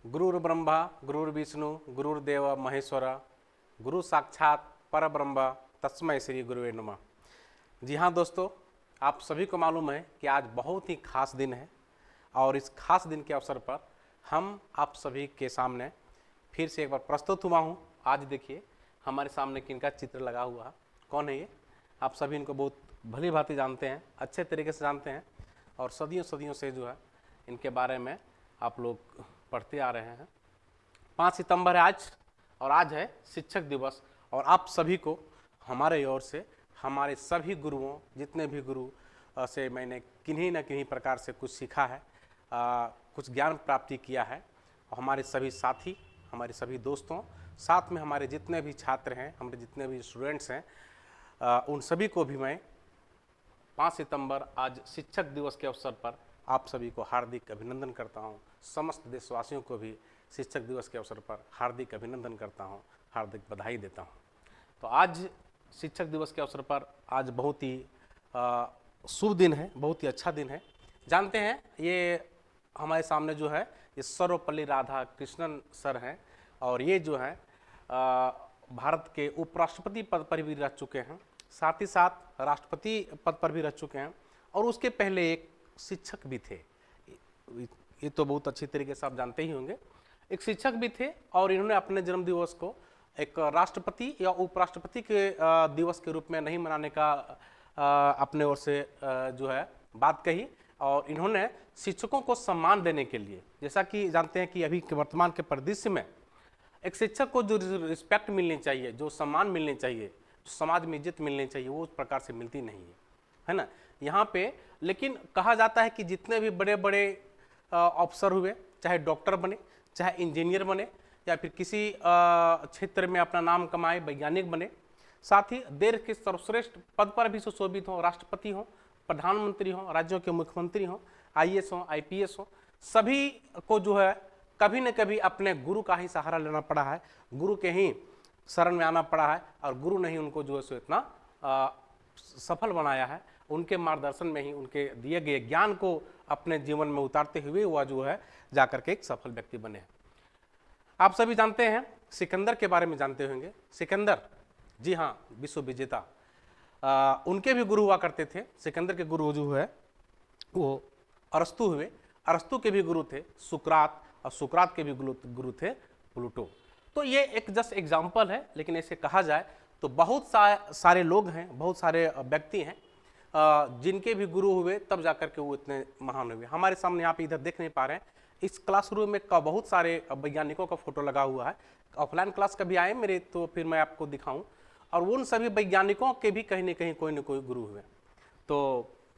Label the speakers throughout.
Speaker 1: गुरुर्ब्रह्मा गुरुर्विष्णु गुरुर्देव महेश्वर गुरु साक्षात परब्रह्म तस्मै श्री गुरुवे नमः। जी हाँ दोस्तों, आप सभी को मालूम है कि आज बहुत ही खास दिन है और इस खास दिन के अवसर पर हम आप सभी के सामने फिर से एक बार प्रस्तुत हुआ हूँ। आज देखिए हमारे सामने किनका चित्र लगा हुआ है। कौन है ये? आप सभी इनको बहुत भली भांति जानते हैं, अच्छे तरीके से जानते हैं और सदियों सदियों से जो है इनके बारे में आप लोग पढ़ते आ रहे हैं। 5 सितंबर है आज और आज है शिक्षक दिवस और आप सभी को हमारे ओर से हमारे सभी गुरुओं, जितने भी गुरु से मैंने किन्हीं न किन्हीं प्रकार से कुछ सीखा है, कुछ ज्ञान प्राप्ति किया है। और हमारे सभी साथी, हमारे सभी दोस्तों, साथ में हमारे जितने भी छात्र हैं, हमारे जितने भी स्टूडेंट्स हैं, उन सभी को भी मैं 5 सितंबर आज शिक्षक दिवस के अवसर पर आप सभी को हार्दिक अभिनंदन करता हूं। समस्त देशवासियों को भी शिक्षक दिवस के अवसर पर हार्दिक अभिनंदन करता हूं, हार्दिक बधाई देता हूं। तो आज शिक्षक दिवस के अवसर पर आज बहुत ही शुभ दिन है, बहुत ही अच्छा दिन है। जानते हैं ये हमारे सामने जो है ये सर्वपल्ली राधाकृष्णन सर हैं और ये जो है भारत के उपराष्ट्रपति पद पर भी रह चुके हैं, साथ ही साथ राष्ट्रपति पद पर भी रह चुके हैं और उसके पहले एक शिक्षक भी थे। ये तो बहुत अच्छी तरीके से आप जानते ही होंगे। एक शिक्षक भी थे और इन्होंने अपने जन्म दिवस को एक राष्ट्रपति या उपराष्ट्रपति के दिवस के रूप में नहीं मनाने का अपने ओर से जो है बात कही और इन्होंने शिक्षकों को सम्मान देने के लिए, जैसा कि जानते हैं कि अभी के वर्तमान के परिदृश्य में एक शिक्षक को जो रिस्पेक्ट मिलनी चाहिए, जो सम्मान मिलनी चाहिए, जो समाज में इज्जत मिलनी चाहिए, वो उस प्रकार से मिलती नहीं है ना यहाँ पे। लेकिन कहा जाता है कि जितने भी बड़े बड़े अफसर हुए, चाहे डॉक्टर बने, चाहे इंजीनियर बने या फिर किसी क्षेत्र में अपना नाम कमाए, वैज्ञानिक बने, साथ ही देश के सर्वश्रेष्ठ पद पर भी सुशोभित हों, राष्ट्रपति हों, प्रधानमंत्री हों, राज्यों के मुख्यमंत्री हों, IAS हों, IPS हों, सभी को जो है कभी न कभी अपने गुरु का ही सहारा लेना पड़ा है, गुरु के ही शरण में आना पड़ा है और गुरु ने ही उनको जो है सो इतना सफल बनाया है। उनके मार्गदर्शन में ही, उनके दिए गए ज्ञान को अपने जीवन में उतारते हुए वह जो है जाकर के एक सफल व्यक्ति बने हैं। आप सभी जानते हैं सिकंदर के बारे में जानते होंगे। सिकंदर, जी हाँ, विश्व विजेता, उनके भी गुरु हुआ करते थे। सिकंदर के गुरु जो है वो अरस्तु हुए, अरस्तु के भी गुरु थे सुकरात और सुकरात के भी गुरु थे प्लूटो। तो ये एक जस्ट एग्जाम्पल है, लेकिन ऐसे कहा जाए तो बहुत सारे लोग हैं, बहुत सारे व्यक्ति हैं जिनके भी गुरु हुए तब जाकर के वो इतने महान हुए। हमारे सामने यहाँ पे इधर देख नहीं पा रहे हैं, इस क्लासरूम में का बहुत सारे वैज्ञानिकों का फोटो लगा हुआ है। ऑफलाइन क्लास कभी आए मेरे तो फिर मैं आपको दिखाऊं और उन सभी वैज्ञानिकों के भी कहीं न कोई गुरु हुए। तो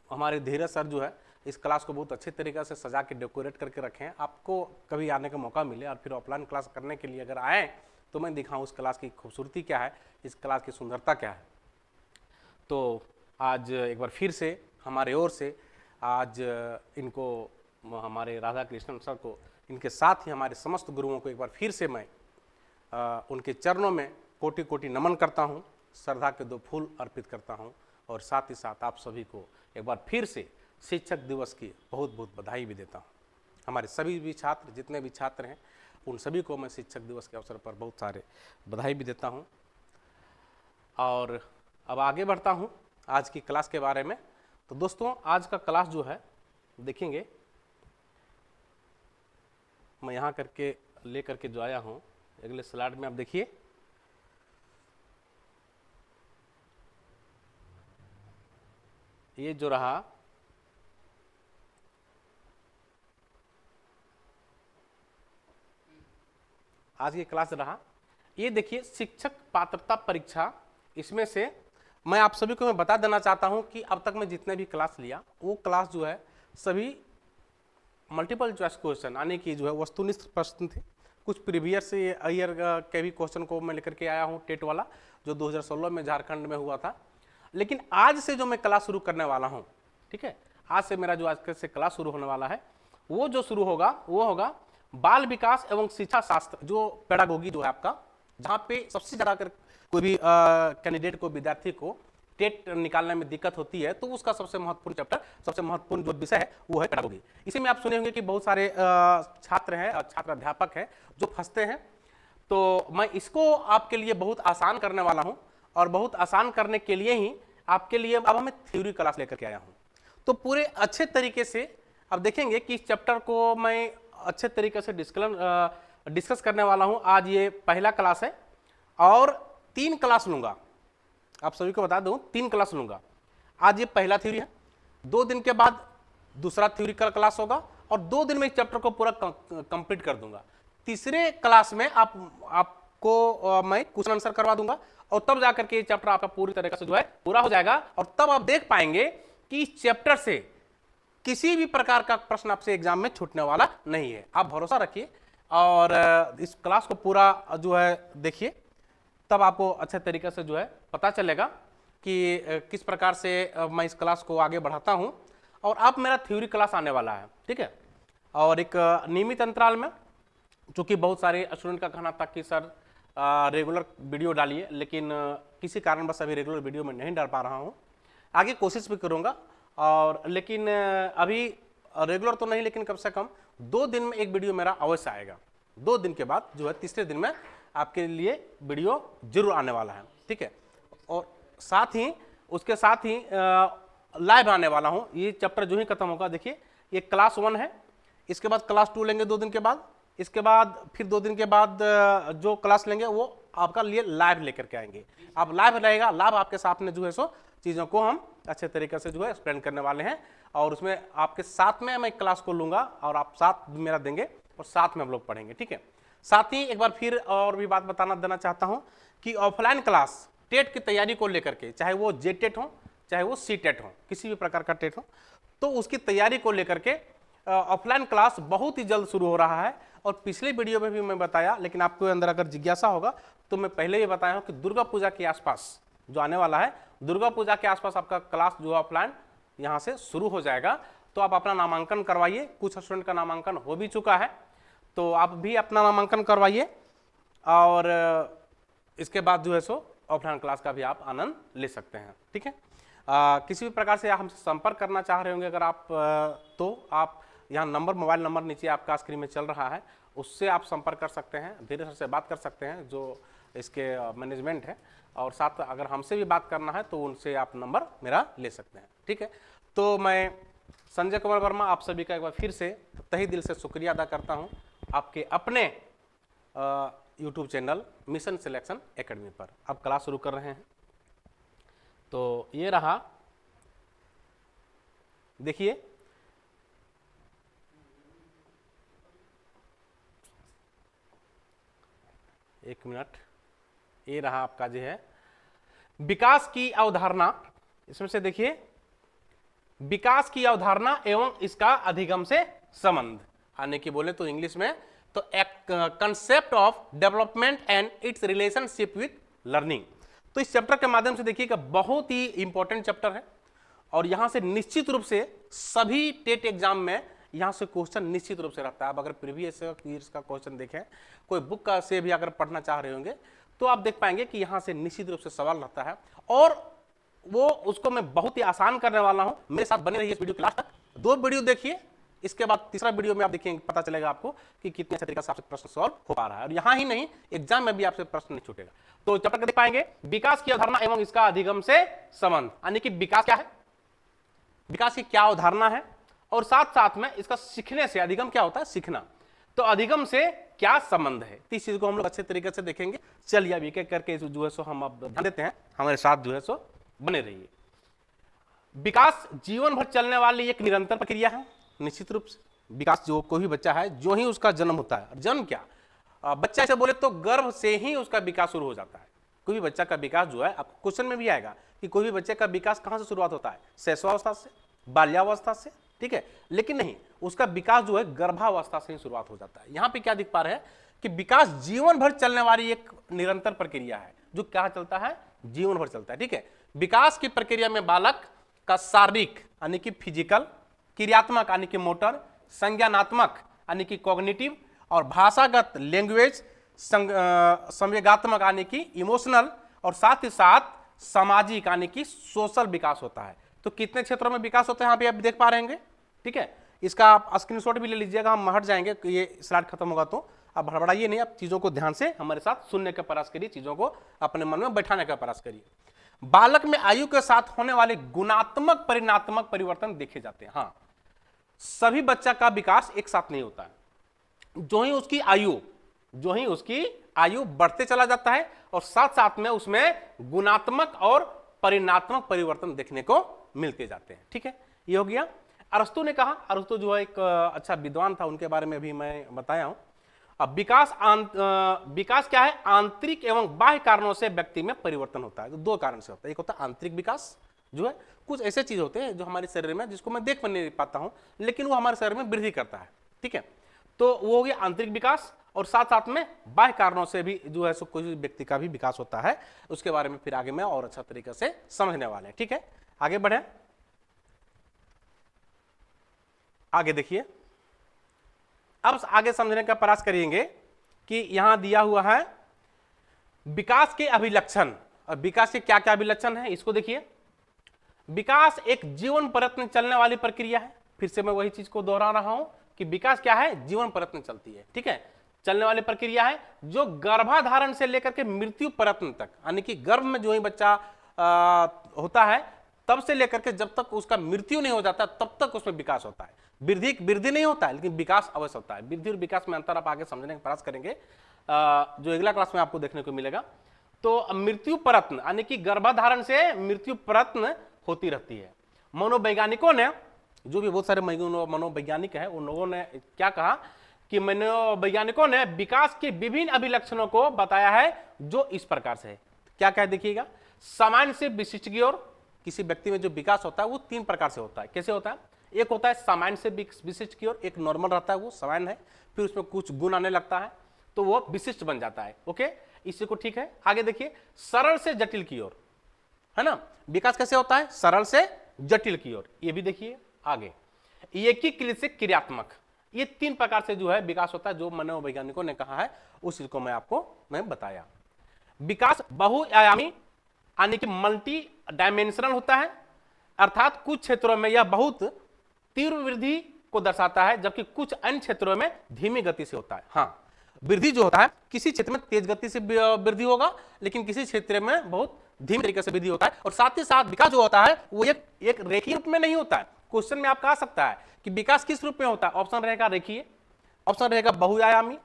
Speaker 1: हमारे धीरज सर जो है इस क्लास को बहुत अच्छे तरीके से सजा के डेकोरेट करके रखे हैं। आपको कभी आने का मौका मिले और फिर ऑफलाइन क्लास करने के लिए अगर आए तो मैं दिखाऊं उस क्लास की खूबसूरती क्या है, इस क्लास की सुंदरता क्या है। तो आज एक बार फिर से हमारे ओर से आज इनको, हमारे राधा कृष्णन सर को, इनके साथ ही हमारे समस्त गुरुओं को एक बार फिर से मैं उनके चरणों में कोटि कोटि नमन करता हूं, श्रद्धा के 2 फूल अर्पित करता हूं और साथ ही साथ आप सभी को एक बार फिर से शिक्षक दिवस की बहुत बहुत बधाई भी देता हूं। हमारे सभी भी छात्र, जितने भी छात्र हैं, उन सभी को मैं शिक्षक दिवस के अवसर पर बहुत सारे बधाई भी देता हूं। और अब आगे बढ़ता हूं आज की क्लास के बारे में। तो दोस्तों आज का क्लास जो है देखेंगे, मैं यहाँ करके ले करके जो आया हूँ अगले स्लाइड में आप देखिए। ये जो रहा आज की क्लास रहा, ये देखिए शिक्षक पात्रता परीक्षा। इसमें से मैं आप सभी को मैं बता देना चाहता हूं कि अब तक मैं जितने भी क्लास लिया वो क्लास जो है सभी मल्टीपल चॉइस क्वेश्चन यानी कि जो है वस्तुनिष्ठ प्रश्न थे। कुछ प्रीवियस ईयर के भी क्वेश्चन को मैं लेकर के आया हूं, टेट वाला जो 2016 में झारखंड में हुआ था। लेकिन आज से जो मैं क्लास शुरू करने वाला हूं, ठीक है, आज से मेरा जो आज से क्लास शुरू होने वाला है वो जो शुरू होगा वो होगा बाल विकास एवं शिक्षा शास्त्र, जो पेडागोगी जो है आपका, जहाँ पे सबसे ज़्यादा अगर कोई भी कैंडिडेट को, विद्यार्थी को टेट निकालने में दिक्कत होती है तो उसका सबसे महत्वपूर्ण चैप्टर, सबसे महत्वपूर्ण जो विषय है वो है पेडागोगी। इसी में आप सुने होंगे कि बहुत सारे छात्र हैं और छात्र अध्यापक हैं जो फंसते हैं, तो मैं इसको आपके लिए बहुत आसान करने वाला हूं और बहुत आसान करने के लिए ही आपके लिए अब मैं थ्योरी क्लास लेकर के आया हूं। तो पूरे अच्छे तरीके से अब देखेंगे कि इस चैप्टर को मैं अच्छे तरीके से डिस्कस करने वाला हूं। आज ये पहला क्लास है और 3 क्लास लूंगा, आप सभी को बता दूं 3 क्लास लूंगा। आज ये पहला थ्योरी है, 2 दिन के बाद दूसरा थ्योरी का क्लास होगा और 2 दिन में इस चैप्टर को पूरा कंप्लीट कर दूंगा। तीसरे क्लास में आपको मैं क्वेश्चन आंसर करवा दूंगा और तब जाकर के ये चैप्टर आपका पूरी तरीके से जो है पूरा हो जाएगा और तब आप देख पाएंगे कि इस चैप्टर से किसी भी प्रकार का प्रश्न आपसे एग्जाम में छूटने वाला नहीं है। आप भरोसा रखिए और इस क्लास को पूरा जो है देखिए, तब आपको अच्छे तरीके से जो है पता चलेगा कि किस प्रकार से मैं इस क्लास को आगे बढ़ाता हूं। और अब मेरा थ्योरी क्लास आने वाला है, ठीक है, और एक नियमित अंतराल में, चूंकि बहुत सारे स्टूडेंट का कहना था कि सर रेगुलर वीडियो डालिए, लेकिन किसी कारणवश अभी रेगुलर वीडियो में नहीं डाल पा रहा हूँ। आगे कोशिश भी करूँगा और लेकिन अभी रेगुलर तो नहीं, लेकिन कम से कम 2 दिन में एक वीडियो मेरा अवश्य आएगा। 2 दिन के बाद जो है तीसरे दिन में आपके लिए वीडियो जरूर आने वाला है, ठीक है। और साथ ही उसके साथ ही लाइव आने वाला हूँ। ये चैप्टर जो ही खत्म होगा, देखिए ये क्लास 1 है, इसके बाद क्लास 2 लेंगे 2 दिन के बाद, इसके बाद फिर 2 दिन के बाद जो क्लास लेंगे वो आपका लिए लाइव लेकर के आएंगे। अब लाइव रहेगा, लाइव आपके साथ में जो है सो चीज़ों को हम अच्छे तरीके से जो है एक्सप्लेन करने वाले हैं और उसमें आपके साथ में मैं क्लास को लूँगा और आप साथ मेरा देंगे और साथ में हम लोग पढ़ेंगे, ठीक है। साथ ही एक बार फिर और भी बात बताना देना चाहता हूँ कि ऑफलाइन क्लास टेट की तैयारी को लेकर के, चाहे वो जे टेट हो चाहे वो सी टेट हो, किसी भी प्रकार का टेट हो, तो उसकी तैयारी को लेकर के ऑफलाइन क्लास बहुत ही जल्द शुरू हो रहा है। और पिछले वीडियो में भी मैं बताया, लेकिन आपके अंदर अगर जिज्ञासा होगा तो मैं पहले ही बताया हूँ कि दुर्गा पूजा के आसपास जो आने वाला है, दुर्गा पूजा के आसपास आपका क्लास जो ऑफलाइन यहाँ से शुरू हो जाएगा। तो आप अपना नामांकन करवाइए, कुछ स्टूडेंट का नामांकन हो भी चुका है, तो आप भी अपना नामांकन करवाइए और इसके बाद जो है सो ऑफलाइन क्लास का भी आप आनंद ले सकते हैं, ठीक है। किसी भी प्रकार से हमसे संपर्क करना चाह रहे होंगे अगर आप तो आप यहाँ मोबाइल नंबर नीचे आपका स्क्रीन में चल रहा है, उससे आप संपर्क कर सकते हैं, धीरे से बात कर सकते हैं जो इसके मैनेजमेंट है, और साथ अगर हमसे भी बात करना है तो उनसे आप नंबर मेरा ले सकते हैं, ठीक है। तो मैं संजय कुमार वर्मा आप सभी का एक बार फिर से तहे दिल से शुक्रिया अदा करता हूँ आपके अपने YouTube channel mission selection academy पर। अब क्लास शुरू कर रहे हैं, तो ये रहा, देखिए एक मिनट, ये रहा आपका जो है विकास की अवधारणा। इसमें से देखिए विकास की अवधारणा एवं इसका अधिगम से संबंध, आने की बोले तो इंग्लिश में तो concept of development and it's relationship with learning. तो इस चैप्टर के माध्यम से देखिएगा बहुत ही इंपॉर्टेंट चैप्टर है और यहां से निश्चित रूप से सभी टेट एग्जाम में यहाँ से क्वेश्चन निश्चित रूप से रहता है। आप अगर प्रीवियस ईयर्स का क्वेश्चन देखें, कोई बुक का से भी अगर पढ़ना चाह रहे होंगे तो आप देख पाएंगे कि यहाँ से निश्चित रूप से सवाल रहता है और वो उसको मैं बहुत ही आसान करने वाला हूँ। मेरे साथ बने रहिए इस वीडियो क्लास तक, 2 वीडियो देखिए, इसके बाद तीसरा वीडियो में आप देखेंगे, पता चलेगा आपको कि कितने अच्छे तरीके से आपसे प्रश्न सॉल्व हो पा रहा है और यहाँ ही नहीं एग्जाम में भी आपसे प्रश्न नहीं छूटेगा। तो चैप्टर के देख पाएंगे विकास की अवधारणा एवं इसका अधिगम से संबंध, यानी कि विकास क्या है, विकास की क्या अवधारणा है और साथ साथ में इसका सीखने से, अधिगम क्या होता है सीखना, तो अधिगम से क्या संबंध है, तो इस चीज को हम लोग अच्छे तरीके से देखेंगे। चलिए अब एक एक करके जो है सो हम अब ध्यान देते हैं, हमारे साथ जो है सो बने रहिए। विकास जीवन भर चलने वाली एक निरंतर प्रक्रिया है। निश्चित रूप से विकास जो कोई भी बच्चा है, जो ही उसका जन्म होता है, जन्म क्या बच्चा से बोले तो गर्भ से ही उसका विकास शुरू हो जाता है। कोई भी बच्चा का विकास जो है, आपको क्वेश्चन में भी आएगा कि कोई भी बच्चे का विकास कहां से शुरुआत होता है, शैशवावस्था से, बाल्यावस्था से, ठीक है, लेकिन नहीं, उसका विकास जो है गर्भावस्था से ही शुरुआत हो जाता है। यहां पे क्या दिख पा रहे हैं कि विकास जीवन भर चलने वाली एक निरंतर प्रक्रिया है, जो क्या चलता है, जीवन भर चलता है, ठीक है। विकास की प्रक्रिया में बालक का शारीरिक यानी कि फिजिकल, क्रियात्मक यानी कि मोटर, संज्ञानात्मक यानी कि कॉग्निटिव और भाषागत लैंग्वेज, संवेगात्मक यानी कि इमोशनल, और साथ ही साथ सामाजिक यानी कि सोशल विकास होता है। तो कितने क्षेत्रों में विकास होता है यहाँ पे आप देख पा रहे हैं, ठीक है। इसका आप स्क्रीनशॉट भी ले लीजिएगा, हम हट जाएंगे, ये स्लाइड खत्म होगा तो आप हड़बड़ाइए नहीं, आप चीजों को ध्यान से हमारे साथ सुनने का प्रयास करिए, चीजों को अपने मन में बैठाने का प्रयास करिए। बालक में आयु के साथ होने वाले गुणात्मक परिणात्मक परिवर्तन देखे जाते हैं। हाँ, सभी बच्चा का विकास एक साथ नहीं होता है। जो ही उसकी आयु बढ़ते चला जाता है और साथ साथ में उसमें गुणात्मक और परिणात्मक परिवर्तन देखने को मिलते जाते हैं, ठीक है। ये हो गया। अरस्तु ने कहा, अरस्तु जो है एक अच्छा विद्वान था, उनके बारे में भी मैं बताया हूं। अब विकास क्या है? आंतरिक एवं बाह्य कारणों से व्यक्ति में परिवर्तन होता है। तो दो कारण से होता है, एक होता है आंतरिक विकास, जो है कुछ ऐसे चीज होते हैं जो हमारे शरीर में, जिसको मैं देख नहीं पाता हूं, लेकिन वो हमारे शरीर में वृद्धि करता है, ठीक है। तो वो हो गया आंतरिक विकास, और साथ साथ में बाह्य कारणों से भी जो है सो कोई व्यक्ति का भी विकास होता है। उसके बारे में फिर आगे में और अच्छा तरीके से समझने वाले हैं, ठीक है। आगे बढ़े, आगे देखिए, अब आगे समझने का प्रयास करेंगे कि यहां दिया हुआ है विकास के अभिलक्षण, और विकास के क्या क्या अभिलक्षण है इसको देखिए। विकास एक जीवन प्रयत्न चलने वाली प्रक्रिया है। फिर से मैं वही चीज को दोहरा रहा हूं कि विकास क्या है? जीवन प्रयत्न चलती है, ठीक है, चलने वाली प्रक्रिया है, जो गर्भाधारण से लेकर के मृत्यु प्रयत्न तक, यानी कि गर्भ में जो ही बच्चा होता है तब से लेकर के जब तक उसका मृत्यु नहीं हो जाता तब तक उसमें विकास होता है। वृद्धि नहीं होता है, लेकिन विकास अवश्य होता है। वृद्धि और विकास में अंतर आप आगे समझने का प्रयास करेंगे, जो अगला क्लास में आपको देखने को मिलेगा। तो मृत्यु प्रयत्न यानी कि गर्भाधारण से मृत्यु प्रयत्न होती रहती है। मनोवैज्ञानिकों ने, जो भी बहुत सारे मनोवैज्ञानिक हैं, उन लोगों ने क्या कहा कि मनोवैज्ञानिकों ने विकास के विभिन्न अभिलक्षणों को बताया है, जो इस प्रकार से है। क्या क्या देखिएगा, सामान्य से विशिष्ट की ओर किसी व्यक्ति में जो विकास होता है वो तीन प्रकार से होता है। कैसे होता है? एक होता है सामान्य से विशिष्ट की ओर, एक नॉर्मल रहता है वो सामान्य है, फिर उसमें कुछ गुण आने लगता है तो वो विशिष्ट बन जाता है। ओके, इसी को ठीक है। आगे देखिए, सरल से जटिल की ओर, है ना। विकास कैसे होता है? सरल से जटिल की ओर। ये भी देखिए आगे, एकीकृत से क्रियात्मक, ये तीन प्रकार से जो है विकास होता है, जो मनोवैज्ञानिकों ने कहा है उस चीज को मैं बताया। विकास बहुआयामी यानी कि मल्टी डायमेंशनल होता है, अर्थात कुछ क्षेत्रों में यह बहुत तीव्र वृद्धि को दर्शाता है, जबकि कुछ अन्य क्षेत्रों में धीमी गति से होता है। हाँ, वृद्धि जो होता है किसी क्षेत्र में तेज गति से वृद्धि होगा, लेकिन किसी क्षेत्र में बहुत धीमी तरीके से वृद्धि होता है। और साथ ही साथ विकास जो होता है वो एक रेखीय रूप में नहीं होता है। क्वेश्चन में आपका आ सकता है कि विकास किस रूप में होता है? ऑप्शन रहेगा रेखीय, ऑप्शन रहेगा बहुआयामी,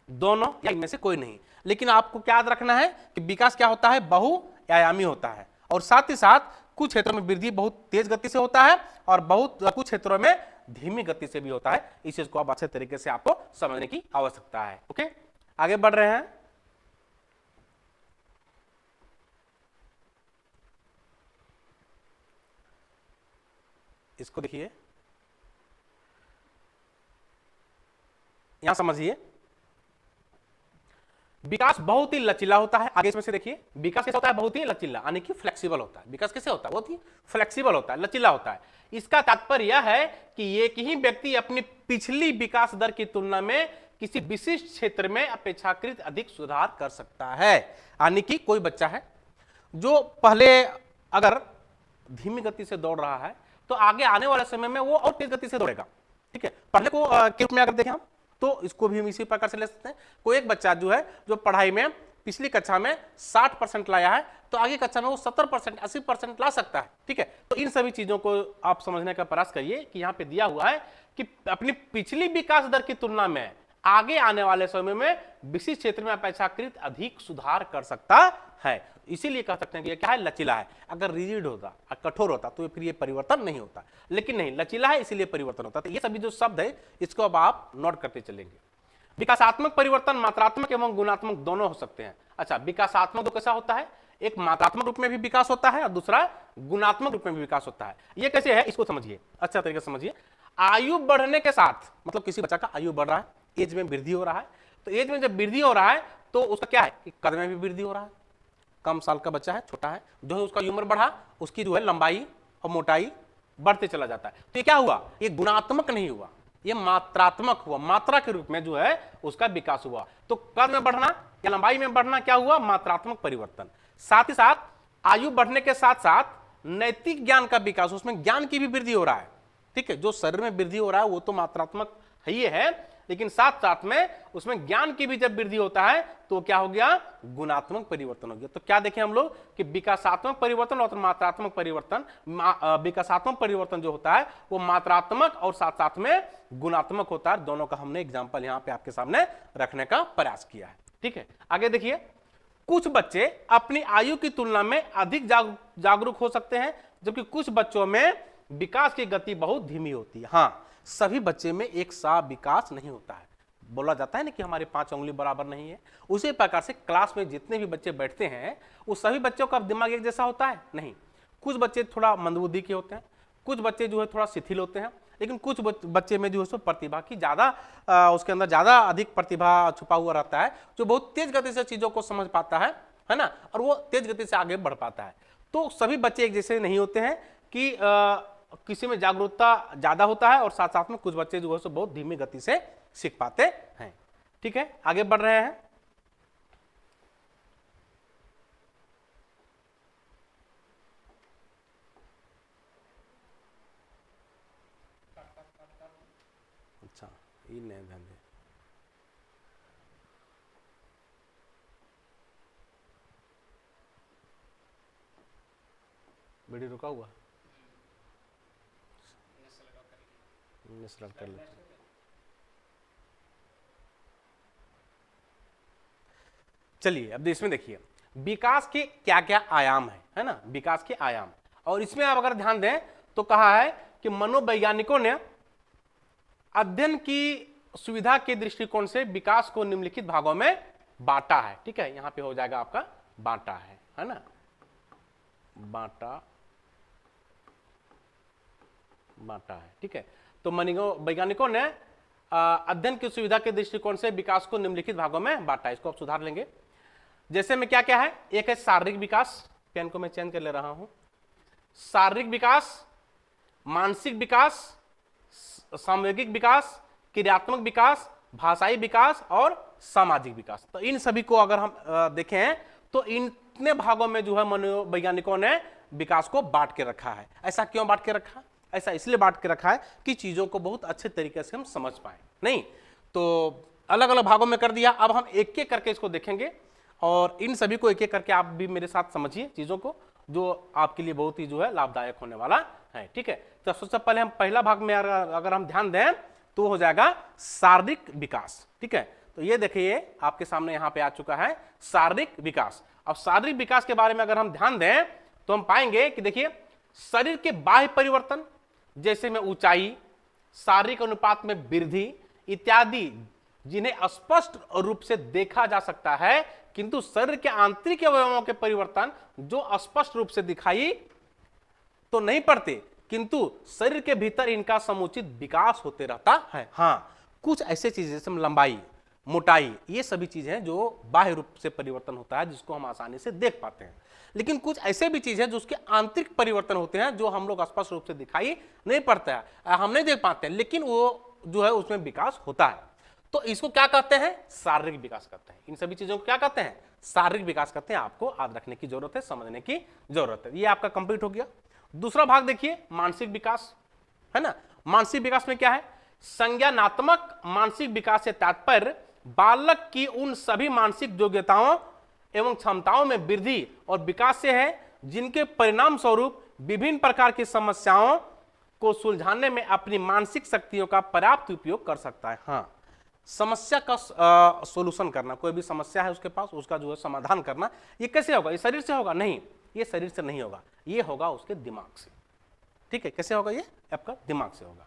Speaker 1: दोनों या इनमें से कोई नहीं। लेकिन आपको क्या याद रखना है कि विकास क्या होता है? बहुआयामी होता है, और साथ ही साथ कुछ क्षेत्रों में वृद्धि बहुत तेज गति से होता है और कुछ क्षेत्रों में धीमी गति से भी होता है। इस चीज को आप अच्छे तरीके से आपको समझने की आवश्यकता है। ओके, आगे बढ़ रहे हैं। इसको देखिए, यहां समझिए, विकास बहुत ही लचीला होता है। आगे इसमें से देखिए, विकास कैसे होता है? बहुत ही लचीला, यानी कि फ्लेक्सिबल होता है। विकास कैसे होता है? बहुत ही फ्लेक्सिबल होता है, लचीला होता है। इसका तात्पर्य यह है कि एक ही व्यक्ति अपनी पिछली विकास दर की तुलना में किसी विशिष्ट क्षेत्र में अपेक्षाकृत अधिक सुधार कर सकता है। यानी कि कोई बच्चा है जो पहले अगर धीमी गति से दौड़ रहा है तो आगे आने वाले समय में वो और तेज गति से दौड़ेगा, ठीक है। पढ़ने को के रूप में अगर देखें हम तो इसको भी हम इसी प्रकार से ले सकते हैं। कोई एक बच्चा जो है जो पढ़ाई में पिछली कक्षा में 60% लाया है तो आगे कक्षा में वो 70%, 80% ला सकता है, ठीक है। तो इन सभी चीजों को आप समझने का प्रयास करिए कि यहाँ पे दिया हुआ है कि अपनी पिछली विकास दर की तुलना में आगे आने वाले समय में विशिष्ट क्षेत्र में अपेक्षाकृत अधिक सुधार कर सकता है। इसीलिए कह सकते हैं कि ये क्या है? लचीला है। अगर रिजिड होता, कठोर होता तो फिर ये परिवर्तन नहीं होता, लेकिन नहीं, लचीला है इसलिए परिवर्तन होता। तो ये सभी जो शब्द है इसको अब आप नोट करते चलेंगे। विकासात्मक परिवर्तन मात्रात्मक एवं गुणात्मक दोनों हो सकते हैं। अच्छा, विकासात्मक तो कैसा होता है? एक मात्रात्मक रूप में भी विकास होता है और दूसरा गुणात्मक रूप में भी विकास होता है। ये कैसे है इसको समझिए, अच्छा तरीके से समझिए। आयु बढ़ने के साथ, मतलब किसी बच्चा का आयु बढ़ रहा है, एज में वृद्धि हो रहा है, तो एज में जब वृद्धि हो रहा है तो उसका क्या है कि कद में भी वृद्धि हो रहा है। कम साल का बच्चा है, छोटा है, जो है उसका उम्र बढ़ा, उसकी जो है लंबाई और मोटाई बढ़ते चला जाता है। तो ये क्या हुआ? ये गुणात्मक नहीं हुआ, ये मात्रात्मक हुआ। मात्रा के रूप में जो है उसका विकास हुआ। तो कद में बढ़ना या लंबाई में बढ़ना क्या हुआ? मात्रात्मक परिवर्तन। साथ ही साथ आयु बढ़ने के साथ साथ नैतिक ज्ञान का विकास, उसमें ज्ञान की भी वृद्धि हो रहा है। ठीक है, जो शरीर में वृद्धि हो रहा है वो तो मात्रात्मक है ही है, लेकिन साथ साथ में उसमें ज्ञान की भी जब वृद्धि होता है तो क्या हो गया, गुणात्मक परिवर्तन हो गया। तो क्या देखें हम लोग कि विकासात्मक परिवर्तन और मात्रात्मक परिवर्तन, विकासात्मक परिवर्तन जो होता है वो मात्रात्मक और साथ साथ में गुणात्मक होता है। दोनों का हमने एग्जाम्पल यहाँ पे आपके सामने रखने का प्रयास किया है। ठीक है, आगे देखिए, कुछ बच्चे अपनी आयु की तुलना में अधिक जागरूक हो सकते हैं, जबकि कुछ बच्चों में विकास की गति बहुत धीमी होती है। हाँ, सभी बच्चे में एक सा विकास नहीं होता है। बोला जाता है ना कि हमारे 5 उंगली बराबर नहीं है, उसी प्रकार से क्लास में जितने भी बच्चे बैठते हैं वो सभी बच्चों का दिमाग एक जैसा होता है नहीं। कुछ बच्चे थोड़ा मंदबुद्धि के होते हैं, कुछ बच्चे जो है थोड़ा शिथिल होते हैं, लेकिन कुछ बच्चे में जो है प्रतिभा की ज्यादा, उसके अंदर ज्यादा अधिक प्रतिभा छुपा हुआ रहता है, जो बहुत तेज गति से चीजों को समझ पाता है ना, और वो तेज गति से आगे बढ़ पाता है। तो सभी बच्चे एक जैसे नहीं होते हैं कि किसी में जागरूकता ज्यादा होता है और साथ साथ में कुछ बच्चे जो है सो बहुत धीमी गति से सीख पाते हैं। ठीक है, आगे बढ़ रहे हैं। अच्छा, ये नहीं ध्यान दे, वीडियो रुका हुआ, कर लेते। चलिए अब इसमें देखिए विकास के क्या क्या आयाम है ना, विकास के आयाम। और इसमें आप अगर ध्यान दें तो कहा है कि मनोवैज्ञानिकों ने अध्ययन की सुविधा के दृष्टिकोण से विकास को निम्नलिखित भागों में बांटा है। ठीक है, यहां पे हो जाएगा आपका बांटा है ना, बांटा है। ठीक है, तो वैज्ञानिकों ने अध्ययन की सुविधा के दृष्टिकोण से विकास को निम्नलिखित भागों में बांटा है। इसको आप सुधार लेंगे। जैसे में क्या क्या है, एक है शारीरिक विकास, पेन को मैं चेंज कर ले रहा हूं, शारीरिक विकास, मानसिक विकास, सामूहिक विकास, क्रियात्मक विकास, भाषाई विकास और सामाजिक विकास। तो इन सभी को अगर हम देखें तो इतने भागों में जो है मनोवैज्ञानिकों ने विकास को बांट के रखा है। ऐसा क्यों बांट के रखा? ऐसा इसलिए बांट के रखा है कि चीजों को बहुत अच्छे तरीके से हम समझ पाए। नहीं तो अलग अलग भागों में कर दिया। अब हम एक एक करके इसको देखेंगे और इन सभी को एक एक करके आप भी मेरे साथ समझिए चीजों को, जो आपके लिए बहुत ही जो है लाभदायक होने वाला है। ठीक है, तो सबसे पहले हम पहला भाग में अगर हम ध्यान दें तो हो जाएगा शारीरिक विकास। ठीक है, तो ये देखिए आपके सामने यहाँ पे आ चुका है शारीरिक विकास। अब शारीरिक विकास के बारे में अगर हम ध्यान दें तो हम पाएंगे कि देखिए शरीर के बाह्य परिवर्तन जैसे में ऊंचाई, शारीरिक अनुपात में वृद्धि इत्यादि, जिन्हें स्पष्ट रूप से देखा जा सकता है, किंतु शरीर के आंतरिक अवयवों के परिवर्तन जो स्पष्ट रूप से दिखाई तो नहीं पड़ते, किंतु शरीर के भीतर इनका समुचित विकास होते रहता है। हाँ, कुछ ऐसे चीजें जैसे लंबाई, मोटाई, ये सभी चीजें हैं जो बाह्य रूप से परिवर्तन होता है जिसको हम आसानी से देख पाते हैं। लेकिन कुछ ऐसे भी चीजें हैं जो उसके आंतरिक परिवर्तन होते हैं जो हम लोग स्पष्ट रूप से दिखाई नहीं पड़ता है, हम नहीं देख पाते हैं, लेकिन वो जो है उसमें विकास होता है। तो इसको क्या कहते हैं? शारीरिक विकास कहते हैं। इन सभी चीजों को क्या कहते हैं? शारीरिक विकास कहते हैं। आपको याद रखने की जरूरत है, समझने की जरूरत है। ये आपका कंप्लीट हो गया। दूसरा भाग देखिए मानसिक विकास, है ना। मानसिक विकास में क्या है? संज्ञानात्मक मानसिक विकास से तात्पर्य बालक की उन सभी मानसिक योग्यताओं एवं क्षमताओं में वृद्धि और विकास से है जिनके परिणाम स्वरूप विभिन्न प्रकार की समस्याओं को सुलझाने में अपनी मानसिक शक्तियों का पर्याप्त उपयोग कर सकता है। हाँ, समस्या का सॉल्यूशन करना, कोई भी समस्या है उसके पास, उसका जो है समाधान करना, ये कैसे होगा? ये शरीर से होगा? नहीं, ये शरीर से नहीं होगा, ये होगा उसके दिमाग से। ठीक है, कैसे होगा? ये आपका दिमाग से होगा।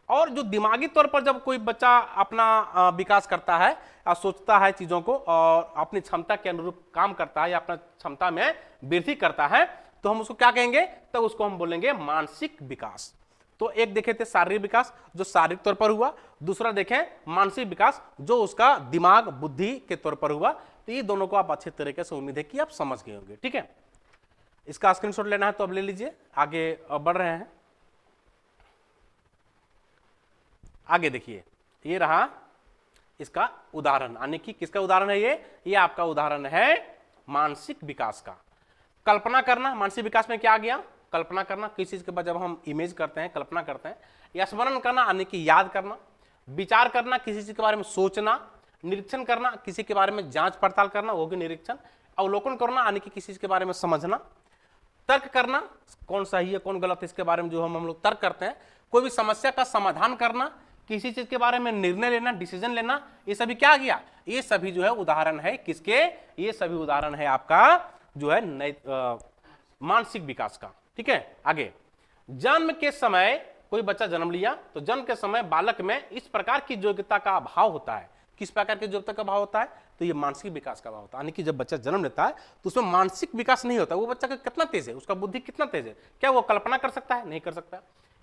Speaker 1: और जो दिमागी तौर पर जब कोई बच्चा अपना विकास करता है या सोचता है चीजों को और अपनी क्षमता के अनुरूप काम करता है या अपना क्षमता में वृद्धि करता है, तो हम उसको क्या कहेंगे? तो उसको हम बोलेंगे मानसिक विकास। तो एक देखे थे शारीरिक विकास जो शारीरिक तौर पर हुआ, दूसरा देखें मानसिक विकास जो उसका दिमाग बुद्धि के तौर पर हुआ। तो ये दोनों को आप अच्छे तरीके से उम्मीद है कि आप समझ गए होंगे। ठीक है, इसका स्क्रीनशॉट लेना है तो अब ले लीजिए। आगे बढ़ रहे हैं। आगे देखिए, ये रहा इसका उदाहरण, यानी कि किसका उदाहरण है? ये आपका उदाहरण है मानसिक विकास का। कल्पना करना, मानसिक विकास में क्या आ गया? कल्पना करना, किसी चीज के बाद जब हम इमेज करते हैं, कल्पना करते हैं। स्मरण करना यानी कि याद करना। विचार करना, किसी चीज के बारे में सोचना। निरीक्षण करना, किसी के बारे में जांच पड़ताल करना, वो भी निरीक्षण। अवलोकन करना यानी कि किसी चीज के बारे में समझना। तर्क करना, कौन सही है कौन गलत है इसके बारे में जो हम लोग तर्क करते हैं। कोई भी समस्या का समाधान करना, किसी चीज के बारे में निर्णय लेना, डिसीजन लेना, ये सभी क्या गया? ये सभी जो है उदाहरण है किसके? ये सभी उदाहरण है आपका जो है मानसिक विकास का। ठीक है, आगे। जन्म के समय कोई बच्चा जन्म लिया तो जन्म के समय बालक में इस प्रकार की योग्यता का अभाव होता है। किस प्रकार की योग्यता का अभाव होता है? तो ये मानसिक विकास का अभाव होता है। यानी कि जब बच्चा जन्म लेता है तो उसमें मानसिक विकास नहीं होता। वो बच्चा का कितना तेज है, उसका बुद्धि कितना तेज है? क्या वो कल्पना कर सकता है? नहीं कर सकता।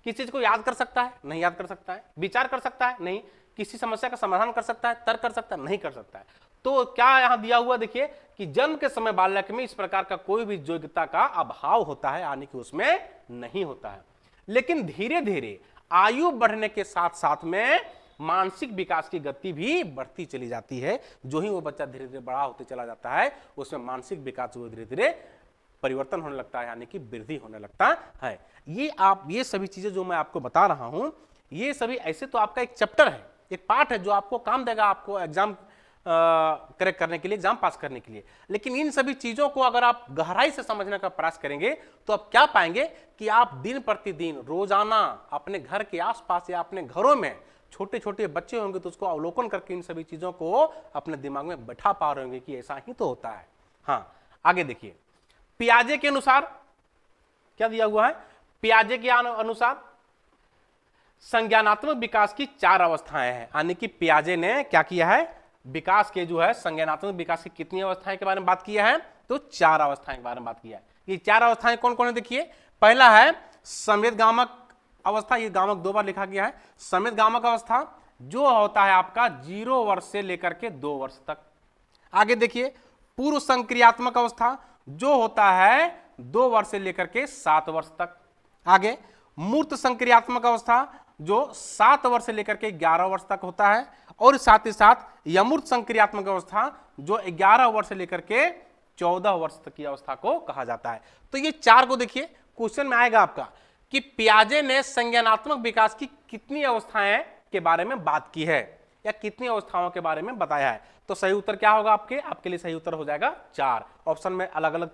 Speaker 1: किसी चीज को याद कर सकता है? नहीं याद कर सकता है। विचार कर सकता है? नहीं। किसी समस्या का समाधान कर सकता है, तर्क कर सकता है? नहीं कर सकता है। तो क्या यहां दिया हुआ देखिए कि जन्म के समय बालक में इस प्रकार का कोई भी योग्यता का अभाव होता है, यानी कि उसमें नहीं होता है। लेकिन धीरे धीरे आयु बढ़ने के साथ साथ में मानसिक विकास की गति भी बढ़ती चली जाती है। जो ही वो बच्चा धीरे धीरे बड़ा होते चला जाता है उसमें मानसिक विकास धीरे धीरे परिवर्तन होने लगता है, यानी कि वृद्धि होने लगता है। ये सभी चीजें जो मैं आपको बता रहा हूं, ये सभी ऐसे तो आपका एक चैप्टर है, एक पार्ट है जो आपको काम देगा, आपको एग्जाम करेक्ट करने के लिए, एग्जाम पास करने के लिए। लेकिन इन सभी चीजों को अगर आप गहराई से समझने का प्रयास करेंगे तो आप क्या पाएंगे कि आप दिन प्रतिदिन रोजाना अपने घर के आसपास या अपने घरों में छोटे छोटे बच्चे होंगे तो उसको अवलोकन करके इन सभी चीजों को अपने दिमाग में बैठा पा रहे होंगे कि ऐसा ही तो होता है। हाँ, आगे देखिए। पियाजे के अनुसार क्या दिया हुआ है? पियाजे के अनुसार संज्ञानात्मक विकास की 4 अवस्थाएं हैं। यानी कि पियाजे ने क्या किया है? विकास के जो है संज्ञानात्मक विकास की कितनी अवस्थाएं के बारे में बात किया है? तो 4 अवस्थाएं के बारे में बात किया है। ये 4 अवस्थाएं कौन कौन है? देखिए, पहला है संवेदगामक अवस्था। ये गामक 2 बार लिखा गया है। संवेदगामक अवस्था जो होता है आपका 0 वर्ष से लेकर के 2 वर्ष तक। आगे देखिए, पूर्व संक्रियात्मक अवस्था जो होता है 2 वर्ष से लेकर के 7 वर्ष तक। आगे मूर्त संक्रियात्मक अवस्था जो 7 वर्ष से लेकर के 11 वर्ष तक होता है। और साथ ही साथ यमूर्त संक्रियात्मक अवस्था जो 11 वर्ष से लेकर के 14 वर्ष तक की अवस्था को कहा जाता है। तो ये 4 को देखिए, क्वेश्चन में आएगा आपका कि पियाजे ने संज्ञानात्मक विकास की कितनी अवस्थाएं के बारे में बात की है या कितनी अवस्थाओं के बारे में बताया है। तो सही उत्तर क्या होगा? आपके लिए सही उत्तर हो जाएगा 4। ऑप्शन में अलग अलग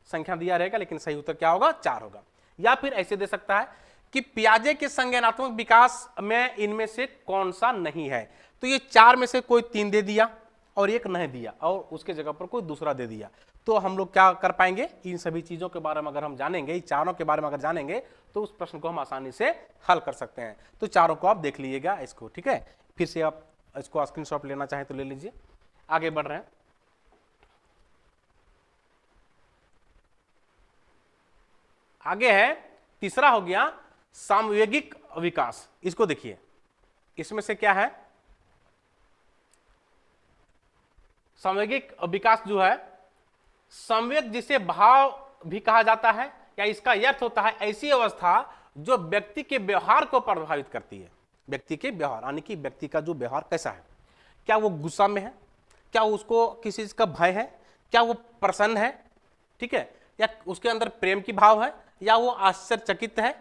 Speaker 1: संख्या दिया रहेगा लेकिन सही उत्तर क्या होगा? 4 होगा। या फिर ऐसे दे सकता है कि पियाजे के संज्ञानात्मक विकास में इनमें से कौन सा नहीं है। तो ये 4 में से कोई 3 दे दिया और 1 नहीं दिया और उसके जगह पर कोई दूसरा दे दिया। तो हम लोग क्या कर पाएंगे? इन सभी चीजों के बारे में अगर हम जानेंगे, इन चारों के बारे में अगर जानेंगे तो उस प्रश्न को हम आसानी से हल कर सकते हैं। तो चारों को आप देख लीजिएगा इसको, ठीक है। फिर से आप इसको स्क्रीनशॉट लेना चाहें तो ले लीजिए। आगे बढ़ रहे हैं। आगे है तीसरा हो गया सामवेगिक विकास। इसको देखिए, इसमें से क्या है? सामवेगिक विकास जो है, संवेग जिसे भाव भी कहा जाता है या इसका अर्थ होता है ऐसी अवस्था जो व्यक्ति के व्यवहार को प्रभावित करती है। व्यक्ति के व्यवहार यानी कि व्यक्ति का जो व्यवहार कैसा है, क्या वो गुस्सा में है, क्या उसको किसी चीज का भय है, क्या वो प्रसन्न है, ठीक है, या उसके अंदर प्रेम की भाव है, या वो आश्चर्यचकित है।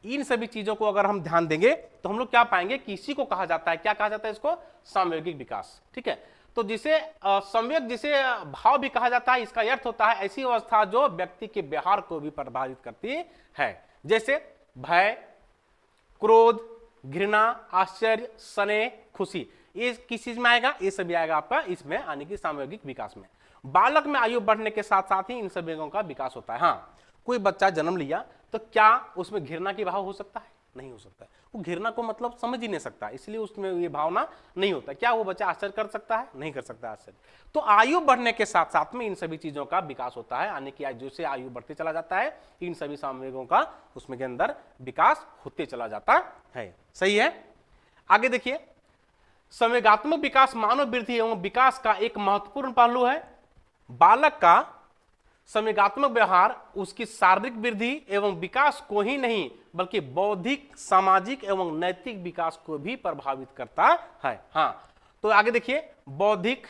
Speaker 1: इन सभी चीजों को अगर हम ध्यान देंगे तो हम लोग क्या पाएंगे कि इसी को कहा जाता है, क्या कहा जाता है इसको? सामवेगिक विकास, ठीक है। तो जिसे संवेग जिसे भाव भी कहा जाता है, इसका अर्थ होता है ऐसी अवस्था जो व्यक्ति के व्यवहार को भी प्रभावित करती है, जैसे भय, क्रोध, घृणा, आश्चर्य, स्नेह, खुशी। ये किस चीज में आएगा? ये सभी आएगा आपका इसमें, यानी कि सामवेगिक विकास में। बालक में आयु बढ़ने के साथ साथ ही इन संवेगों का विकास होता है। हाँ, कोई बच्चा जन्म लिया तो क्या उसमें घृणा की भाव हो सकता है? नहीं हो सकता है। वो घृणा को मतलब समझ ही नहीं सकता, इसलिए उसमें ये भावना नहीं होता। क्या वो बच्चा आश्चर्य कर सकता है? नहीं कर सकता आश्चर्य। तो आयु बढ़ने के साथ साथ में इन सभी चीजों का विकास होता है, यानी कि जैसे आयु बढ़ते चला जाता है इन सभी संवेगों का उसमें के अंदर विकास होते चला जाता है। सही है। आगे देखिए, संवेगात्मक विकास मानव वृद्धि एवं विकास का एक महत्वपूर्ण पहलू है। बालक का संवेगात्मक व्यवहार उसकी शारीरिक वृद्धि एवं विकास को ही नहीं बल्कि बौद्धिक, सामाजिक एवं नैतिक विकास को भी प्रभावित करता है। हाँ, तो आगे देखिए, बौद्धिक,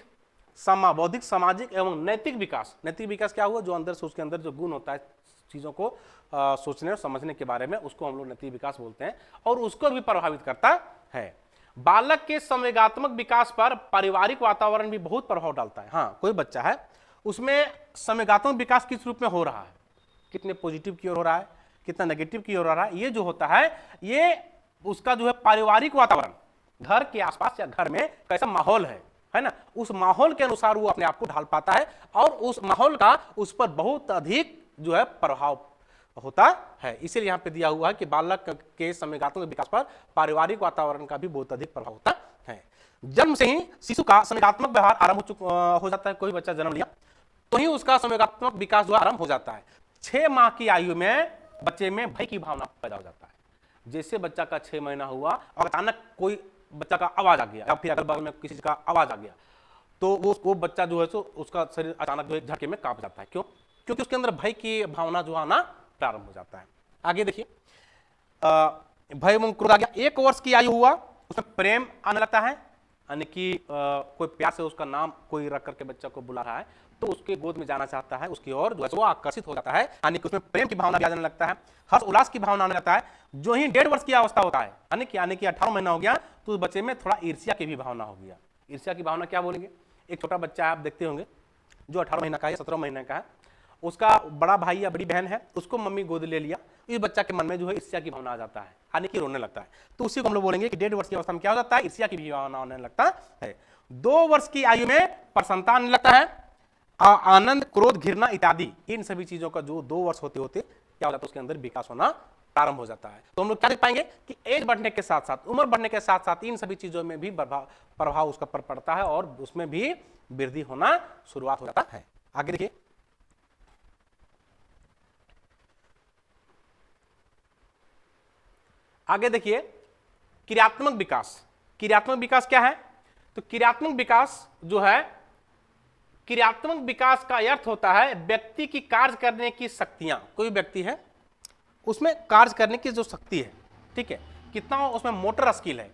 Speaker 1: बौद्धिक, सामाजिक एवं नैतिक विकास। नैतिक विकास क्या हुआ? जो अंदर से उसके अंदर जो गुण होता है चीजों को सोचने और समझने के बारे में, उसको हम लोग नैतिक विकास बोलते हैं, और उसको भी प्रभावित करता है। बालक के संवेगात्मक विकास पर पारिवारिक वातावरण भी बहुत प्रभाव डालता है। हाँ, कोई बच्चा है उसमें संवेगात्मक विकास किस रूप में हो रहा है, कितने पॉजिटिव की ओर हो रहा है, कितना नेगेटिव की ओर हो रहा है, ये जो होता है ये उसका जो है पारिवारिक वातावरण, घर के आसपास या घर में कैसा माहौल है ना, उस माहौल के अनुसार वो अपने आप को ढाल पाता है, और उस माहौल का उस पर बहुत अधिक जो है प्रभाव होता है। इसीलिए यहाँ पे दिया हुआ है कि बालक के संवेगात्मक विकास पर पारिवारिक वातावरण का भी बहुत अधिक प्रभाव होता है। जन्म से ही शिशु का संवेगात्मक व्यवहार आरंभ हो जाता है। कोई बच्चा जन्म लिया तो ही उसका संवेगात्मक विकास जो आरंभ हो जाता है। 6 माह की आयु में बच्चे में भय की भावना पैदा हो जाता है। जैसे बच्चा का 6 महीना हुआ और अचानक कोई बच्चा का आवाज आ गया या फिर अगल बगल में किसी का आवाज आ गया, तो वो बच्चा जो है सो उसका शरीर अचानक जो है झटके में कांप जाता है। क्यों? क्योंकि उसके अंदर भय की भावना जो आना प्रारंभ हो जाता है। आगे देखिए, भय एवं क्रोध आ गया। 1 वर्ष की आयु हुआ, उसमें प्रेम आने लगता है, यानी कि कोई प्यार से उसका नाम कोई रख करके बच्चा को बुला रहा है तो उसके गोद में जाना चाहता है, उसकी ओर जो है वो आकर्षित हो जाता है, यानी कि उसमें प्रेम की भावना भी आने लगता है, हर्ष उल्लास की भावना आने लगता है। जो ही 1.5 वर्ष की अवस्था होता है, यानी कि 18 महीना हो गया, तो उस बच्चे में थोड़ा ईर्ष्या की भी भावना हो गया। ईर्ष्या की भावना क्या बोलेंगे? एक छोटा बच्चा आप देखते होंगे जो 18 महीना का है, 17 महीने का है, उसका बड़ा भाई या बड़ी बहन है, उसको मम्मी गोद ले लिया, इस बच्चा के मन में जो है ईर्ष्या की भावना आ जाता है, यानी कि रोने लगता है। तो उसी को हम लोग बोलेंगे कि 1.5 वर्ष की अवस्था में क्या हो जाता है? ईर्ष्या की भी भावना होने लगता है। 2 वर्ष की आयु में प्रसन्नता आने लगता है, आनंद, क्रोध, घृणा इत्यादि, इन सभी चीजों का जो 2 वर्ष होते होते क्या हो जाता है? उसके अंदर विकास होना प्रारंभ हो जाता है। तो हम लोग क्या देख पाएंगे कि एज बढ़ने के साथ साथ, उम्र बढ़ने के साथ साथ इन सभी चीजों में भी प्रभाव उसका पर पड़ता है और उसमें भी वृद्धि होना शुरुआत हो जाता है। आगे देखिए, आगे देखिए क्रियात्मक विकास। क्रियात्मक विकास क्या है? तो क्रियात्मक विकास जो है, क्रियात्मक विकास का अर्थ होता है व्यक्ति की कार्य करने की शक्तियां। कोई व्यक्ति है उसमें कार्य करने की जो शक्ति है, ठीक है, कितना उसमें मोटर स्किल है।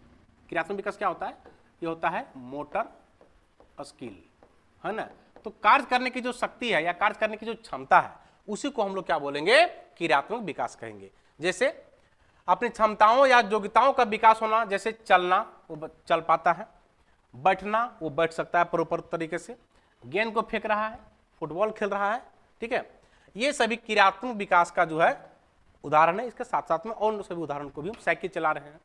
Speaker 1: क्रियात्मक विकास क्या होता है? ये होता है मोटर स्किल, है ना। तो कार्य करने की जो शक्ति है या कार्य करने की जो क्षमता है, उसी को हम लोग क्या बोलेंगे? क्रियात्मक विकास कहेंगे। जैसे अपनी क्षमताओं या योग्यताओं का विकास होना, जैसे चलना, वो चल पाता है, बैठना, वो बैठ सकता है प्रॉपर तरीके से, गेंद को फेंक रहा है, फुटबॉल खेल रहा है, ठीक है। ये सभी क्रियात्मक विकास का जो है उदाहरण है। इसके साथ साथ में और सभी उदाहरण को भी, हम साइकिल चला रहे हैं,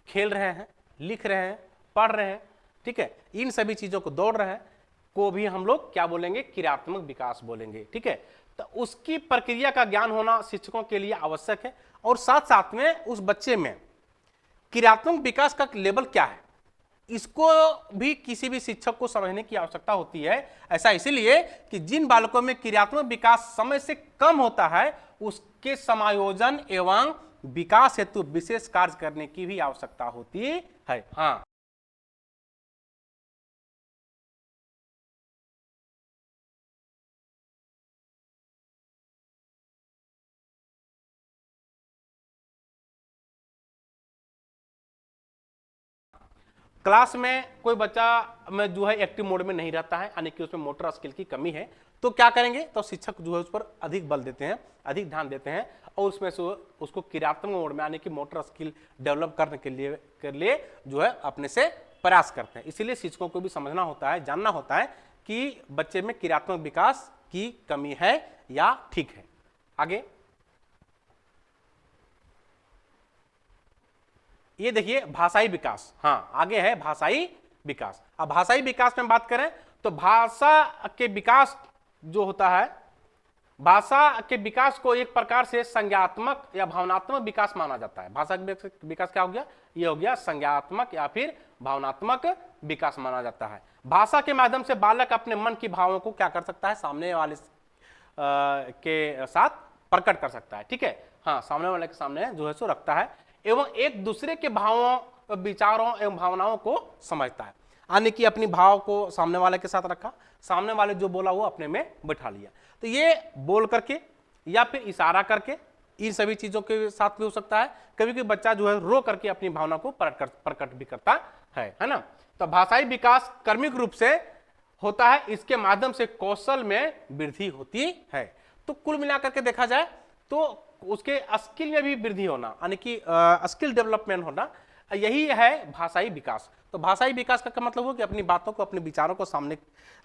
Speaker 1: खेल रहे हैं, लिख रहे हैं, पढ़ रहे हैं, ठीक है, इन सभी चीजों को, दौड़ रहे हैं, को भी हम लोग क्या बोलेंगे? क्रियात्मक विकास बोलेंगे, ठीक है। तो उसकी प्रक्रिया का ज्ञान होना शिक्षकों के लिए आवश्यक है, और साथ साथ में उस बच्चे में क्रियात्मक विकास का लेवल क्या है, इसको भी किसी भी शिक्षक को समझने की आवश्यकता होती है। ऐसा इसीलिए कि जिन बालकों में क्रियात्मक विकास समय से कम होता है, उसके समायोजन एवं विकास हेतु विशेष कार्य करने की भी आवश्यकता होती है। हाँ, क्लास में कोई बच्चा में जो है एक्टिव मोड में नहीं रहता है, यानी कि उसमें मोटर स्किल की कमी है, तो क्या करेंगे? तो शिक्षक जो है उस पर अधिक बल देते हैं, अधिक ध्यान देते हैं, और उसमें से उसको क्रियात्मक मोड में, यानी कि मोटर स्किल डेवलप करने के लिए जो है अपने से प्रयास करते हैं। इसीलिए शिक्षकों को भी समझना होता है, जानना होता है कि बच्चे में क्रियात्मक विकास की कमी है या ठीक है। आगे ये देखिए भाषाई विकास। हाँ, आगे है भाषाई विकास। अब भाषाई विकास में बात करें तो भाषा के विकास जो होता है, भाषा के विकास को एक प्रकार से संज्ञात्मक या भावनात्मक विकास माना जाता है। भाषा का विकास क्या हो गया? ये हो गया संज्ञात्मक या फिर भावनात्मक विकास माना जाता है। भाषा के माध्यम से बालक अपने मन की भावों को क्या कर सकता है? सामने वाले के साथ प्रकट कर सकता है, ठीक है। हाँ, सामने वाले के सामने जो है सो रखता है, एवं एक दूसरे के भावों, विचारों एवं भावनाओं को समझता है, यानी कि अपनी भाव को सामने वाले के साथ रखा, सामने वाले जो बोला वो अपने में बैठा लिया। तो ये बोल करके या फिर इशारा करके, इन सभी चीजों के साथ भी हो सकता है। कभी कभी बच्चा जो है रो करके अपनी भावना को प्रकट भी करता है ना। तो भाषाई विकास क्रमिक रूप से होता है, इसके माध्यम से कौशल में वृद्धि होती है। तो कुल मिलाकर के देखा जाए तो उसके स्किल में भी वृद्धि होना, यानी कि स्किल डेवलपमेंट होना, यही है भाषाई विकास। तो भाषाई विकास का मतलब हो कि अपनी बातों को, अपने विचारों को सामने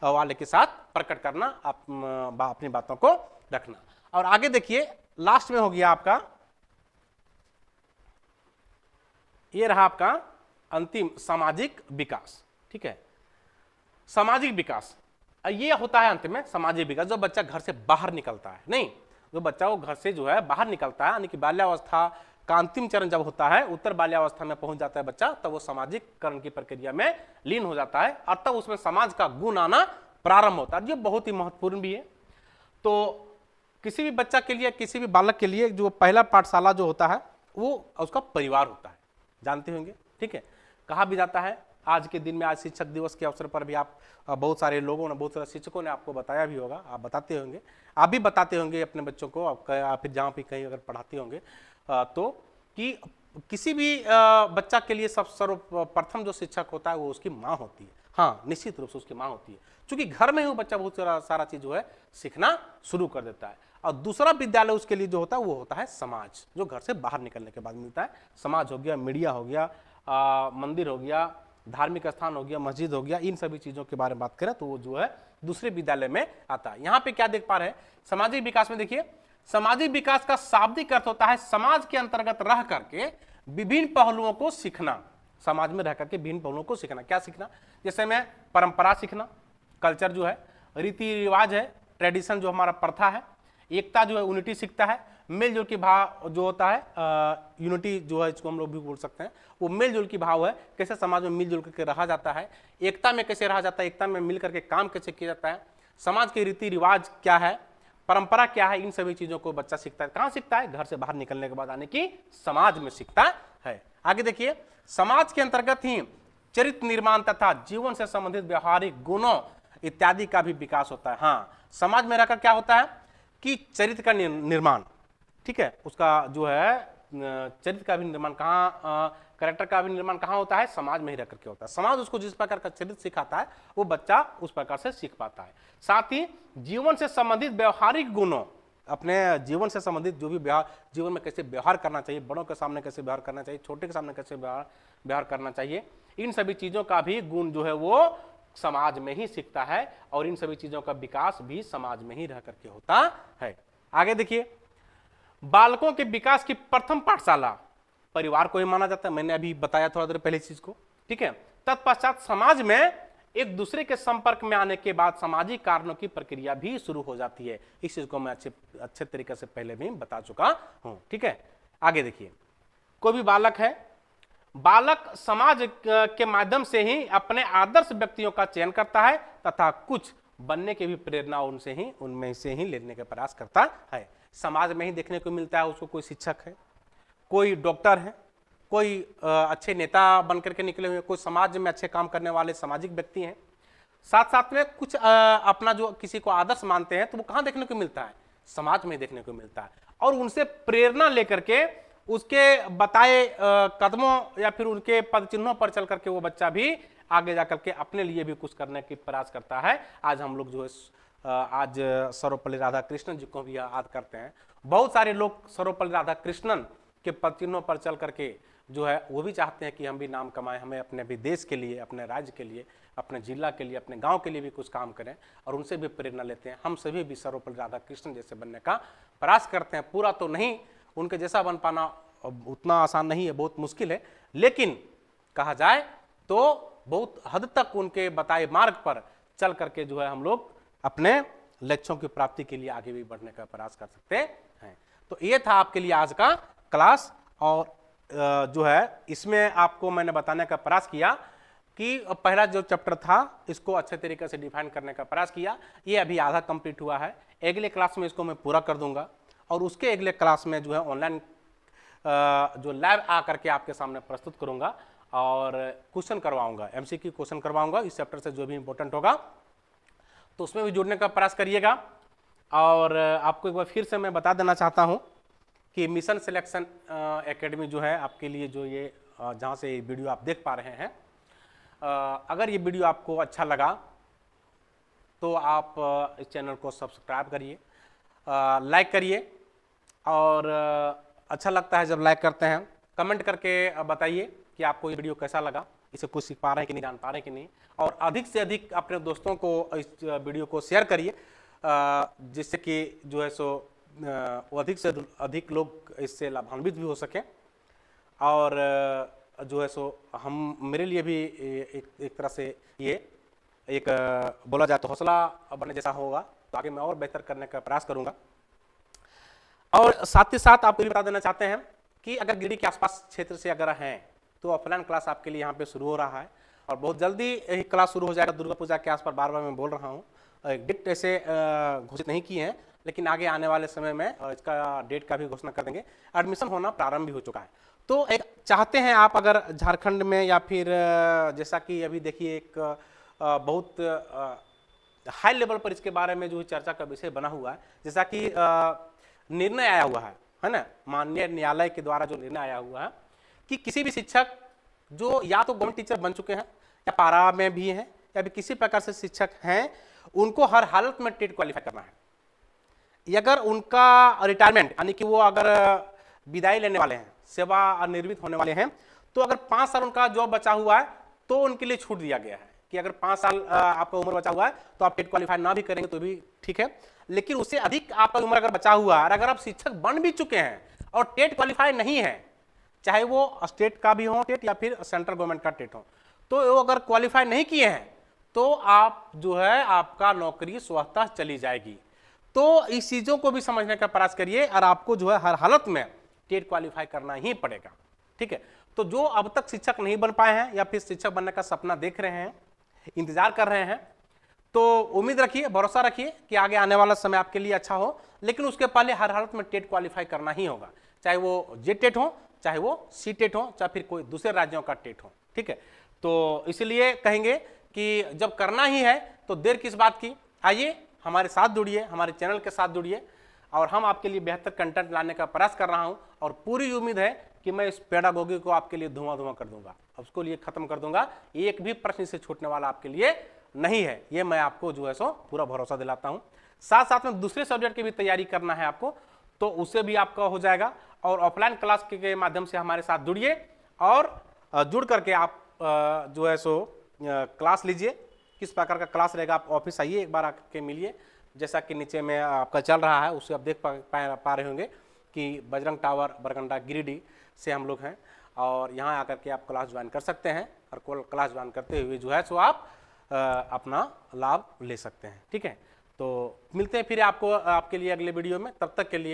Speaker 1: वाले के साथ प्रकट करना, अपनी बातों को रखना। और आगे देखिए लास्ट में हो गया आपका, ये रहा आपका अंतिम सामाजिक विकास। ठीक है, सामाजिक विकास ये होता है अंत में सामाजिक विकास, जो बच्चा घर से बाहर निकलता है, नहीं जो बच्चा वो घर से जो है बाहर निकलता है, यानी कि बाल्यावस्था का अंतिम चरण जब होता है, उत्तर बाल्यावस्था में पहुंच जाता है बच्चा, तब वो सामाजिककरण की प्रक्रिया में लीन हो जाता है और तब उसमें समाज का गुण आना प्रारंभ होता है, जो बहुत ही महत्वपूर्ण भी है। तो किसी भी बच्चा के लिए, किसी भी बालक के लिए जो पहला पाठशाला जो होता है वो उसका परिवार होता है, जानते होंगे। ठीक है, कहा भी जाता है, आज के दिन में, आज शिक्षक दिवस के अवसर पर भी आप बहुत सारे लोगों ने, बहुत सारे शिक्षकों ने आपको बताया भी होगा, आप बताते होंगे, आप भी बताते होंगे अपने बच्चों को, आप फिर जहाँ भी कहीं अगर पढ़ाते होंगे तो कि किसी भी बच्चा के लिए सब सर्वप्रथम जो शिक्षक होता है वो उसकी माँ होती है। हाँ, निश्चित रूप से उसकी माँ होती है, क्योंकि घर में ही वो बच्चा बहुत सारा चीज जो है सीखना शुरू कर देता है। और दूसरा विद्यालय उसके लिए जो होता है वो होता है समाज, जो घर से बाहर निकलने के बाद मिलता है। समाज हो गया, मीडिया हो गया, मंदिर हो गया, धार्मिक स्थान हो गया, मस्जिद हो गया, इन सभी चीजों के बारे में बात करें तो वो जो है दूसरे विद्यालय में आता है। यहाँ पे क्या देख पा रहे हैं, सामाजिक विकास में देखिए, सामाजिक विकास का शाब्दिक अर्थ होता है समाज के अंतर्गत रह करके विभिन्न पहलुओं को सीखना, समाज में रह करके विभिन्न पहलुओं को सीखना। क्या सीखना, जैसे में परंपरा सीखना, कल्चर जो है, रीति रिवाज है, ट्रेडिशन जो हमारा प्रथा है, एकता जो है, यूनिटी सीखता है, मेलजोल की भाव जो होता है, यूनिटी जो है इसको हम लोग भी बोल सकते हैं, वो मेलजोल की भाव है, कैसे समाज में मिलजुल करके रहा जाता है, एकता में कैसे रहा जाता है, एकता में मिल करके काम कैसे किया जाता है, समाज के रीति रिवाज क्या है, परंपरा क्या है, इन सभी चीजों को बच्चा सीखता है। कहाँ सीखता है, घर से बाहर निकलने के बाद, आने की समाज में सीखता है। आगे देखिए, समाज के अंतर्गत ही चरित्र निर्माण तथा जीवन से संबंधित व्यवहारिक गुणों इत्यादि का भी विकास होता है। हाँ, समाज में रहकर क्या होता है कि चरित्र का निर्माण, ठीक है, उसका जो है चरित्र का भी निर्माण कहाँ, कैरेक्टर का भी निर्माण कहाँ होता है, समाज में ही रह करके होता है। समाज उसको जिस प्रकार का चरित्र सिखाता है वो बच्चा उस प्रकार से सीख पाता है। साथ ही जीवन से संबंधित व्यवहारिक गुणों, अपने जीवन से संबंधित जो भी जीवन में कैसे व्यवहार करना चाहिए, बड़ों के सामने कैसे व्यवहार करना चाहिए, छोटे के सामने कैसे व्यवहार करना चाहिए, इन सभी चीजों का भी गुण जो है वो समाज में ही सीखता है और इन सभी चीजों का विकास भी समाज में ही रह करके होता है। आगे देखिए, बालकों के विकास की प्रथम पाठशाला परिवार को ही माना जाता है, मैंने अभी बताया थोड़ा देर पहले चीज को। ठीक है, तत्पश्चात समाज में एक दूसरे के संपर्क में आने के बाद सामाजिक कारणों की प्रक्रिया भी शुरू हो जाती है। इस चीज को मैं अच्छे तरीके से पहले भी बता चुका हूं। ठीक है, आगे देखिए, कोई भी बालक है, बालक समाज के माध्यम से ही अपने आदर्श व्यक्तियों का चयन करता है तथा कुछ बनने की भी प्रेरणा उनमें से ही लेने का प्रयास करता है। समाज में ही देखने को मिलता है उसको, कोई शिक्षक है, कोई डॉक्टर है, कोई अच्छे नेता बन करके निकले हुए, कोई समाज में अच्छे काम करने वाले सामाजिक व्यक्ति हैं। साथ साथ में कुछ अपना जो किसी को आदर्श मानते हैं तो वो कहाँ देखने को मिलता है, समाज में देखने को मिलता है। और उनसे प्रेरणा लेकर के उसके बताए कदमों या फिर उनके पद चिन्हों पर चल करके वो बच्चा भी आगे जाकर के अपने लिए भी कुछ करने की प्रयास करता है। आज हम लोग जो है आज सर्वपल्ली राधाकृष्णन जी को भी याद करते हैं। बहुत सारे लोग सर्वपल्ली राधाकृष्णन के पद चिन्हों पर चल करके जो है वो भी चाहते हैं कि हम भी नाम कमाएं, हमें अपने भी देश के लिए, अपने राज्य के लिए, अपने जिला के लिए, अपने गांव के लिए भी कुछ काम करें और उनसे भी प्रेरणा लेते हैं। हम सभी भी सर्वपल्ली राधाकृष्णन जैसे बनने का प्रयास करते हैं। पूरा तो नहीं, उनके जैसा बन पाना उतना आसान नहीं है, बहुत मुश्किल है, लेकिन कहा जाए तो बहुत हद तक उनके बताए मार्ग पर चल करके जो है हम लोग अपने लक्ष्यों की प्राप्ति के लिए आगे भी बढ़ने का प्रयास कर सकते हैं। तो ये था आपके लिए आज का क्लास, और जो है इसमें आपको मैंने बताने का प्रयास किया कि पहला जो चैप्टर था इसको अच्छे तरीके से डिफाइन करने का प्रयास किया। ये अभी आधा कंप्लीट हुआ है, अगले क्लास में इसको मैं पूरा कर दूंगा और उसके अगले क्लास में जो है ऑनलाइन जो लैब आ करके आपके सामने प्रस्तुत करूंगा और क्वेश्चन करवाऊंगा, एमसीक्यू क्वेश्चन करवाऊंगा इस चैप्टर से जो भी इंपॉर्टेंट होगा, तो उसमें भी जुड़ने का प्रयास करिएगा। और आपको एक बार फिर से मैं बता देना चाहता हूं कि मिशन सिलेक्शन एकेडमी जो है आपके लिए, जो ये जहां से ये वीडियो आप देख पा रहे हैं, अगर ये वीडियो आपको अच्छा लगा तो आप इस चैनल को सब्सक्राइब करिए, लाइक करिए, और अच्छा लगता है जब लाइक करते हैं। कमेंट करके बताइए कि आपको ये वीडियो कैसा लगा, इसे कुछ सीख पा रहे हैं कि नहीं, जान पा रहे हैं कि नहीं। और अधिक से अधिक अपने दोस्तों को इस वीडियो को शेयर करिए, जिससे कि जो है सो अधिक से अधिक लोग इससे लाभान्वित भी हो सकें। और जो है सो हम मेरे लिए भी एक तरह से ये एक बोला जाए तो हौसला बनने जैसा होगा, तो आगे मैं और बेहतर करने का प्रयास करूंगा। और साथ ही साथ आपको ये बता देना चाहते हैं कि अगर गिरिडीह के आसपास क्षेत्र से अगर हैं तो ऑफलाइन क्लास आपके लिए यहाँ पे शुरू हो रहा है, और बहुत जल्दी यही क्लास शुरू हो जाएगा दुर्गा पूजा के आसपास। बार बार मैं बोल रहा हूँ, डेट ऐसे घोषित नहीं किए हैं, लेकिन आगे आने वाले समय में इसका डेट का भी घोषणा कर देंगे। एडमिशन होना प्रारंभ भी हो चुका है। तो एक चाहते हैं आप अगर झारखंड में, या फिर जैसा कि अभी देखिए एक बहुत हाई लेवल पर इसके बारे में जो चर्चा का विषय बना हुआ है, जैसा कि निर्णय आया हुआ है ना, माननीय न्यायालय के द्वारा जो निर्णय आया हुआ है कि किसी भी शिक्षक जो या तो गवर्नमेंट टीचर बन चुके हैं या पारा में भी हैं या भी किसी प्रकार से शिक्षक हैं, उनको हर हालत में टेट क्वालिफाई करना है। अगर उनका रिटायरमेंट यानी कि वो अगर विदाई लेने वाले हैं, सेवा निवृत्त होने वाले हैं, तो अगर 5 साल उनका जॉब बचा हुआ है तो उनके लिए छूट दिया गया है कि अगर 5 साल आपका उम्र बचा हुआ है तो आप टेट क्वालिफाई ना भी करेंगे तो भी ठीक है। लेकिन उससे अधिक आपका उम्र अगर बचा हुआ है और अगर आप शिक्षक बन भी चुके हैं और टेट क्वालिफाई नहीं है, चाहे वो स्टेट का भी हो टेट या फिर सेंट्रल गवर्नमेंट का टेट हो, तो वो अगर क्वालिफाई नहीं किए हैं तो आप जो है आपका नौकरी स्वतः चली जाएगी। तो इस चीज़ों को भी समझने का प्रयास करिए, और आपको जो है हर हालत में टेट क्वालिफाई करना ही पड़ेगा, ठीक है। तो जो अब तक शिक्षक नहीं बन पाए हैं या फिर शिक्षक बनने का सपना देख रहे हैं, इंतजार कर रहे हैं, तो उम्मीद रखिए, भरोसा रखिए कि आगे आने वाला समय आपके लिए अच्छा हो। लेकिन उसके पहले हर हालत में टेट क्वालिफाई करना ही होगा, चाहे वो जे टेट हो, चाहे वो सी टेट हो, चाहे फिर कोई दूसरे राज्यों का टेट हो, ठीक है। तो इसलिए कहेंगे कि जब करना ही है तो देर किस बात की। आइए हमारे साथ जुड़िए, हमारे चैनल के साथ जुड़िए, और हम आपके लिए बेहतर कंटेंट लाने का प्रयास कर रहा हूं, और पूरी उम्मीद है कि मैं इस पेडागोगी को आपके लिए धुआं कर दूंगा, उसको लिए खत्म कर दूंगा। एक भी प्रश्न से छूटने वाला आपके लिए नहीं है, ये मैं आपको जो है सो पूरा भरोसा दिलाता हूं। साथ साथ में दूसरे सब्जेक्ट की भी तैयारी करना है आपको, तो उससे भी आपका हो जाएगा। और ऑफलाइन क्लास के माध्यम से हमारे साथ जुड़िए, और जुड़ करके आप जो है सो क्लास लीजिए। किस प्रकार का क्लास रहेगा, आप ऑफिस आइए, एक बार आके मिलिए। जैसा कि नीचे में आपका चल रहा है उससे आप देख पा रहे होंगे कि बजरंग टावर बरगंडा गिरिडीह से हम लोग हैं, और यहाँ आकर के आप क्लास ज्वाइन कर सकते हैं, और क्लास ज्वाइन करते हुए जो है सो आप अपना लाभ ले सकते हैं, ठीक है। तो मिलते हैं फिर आपको आपके लिए अगले वीडियो में, तब तक के लिए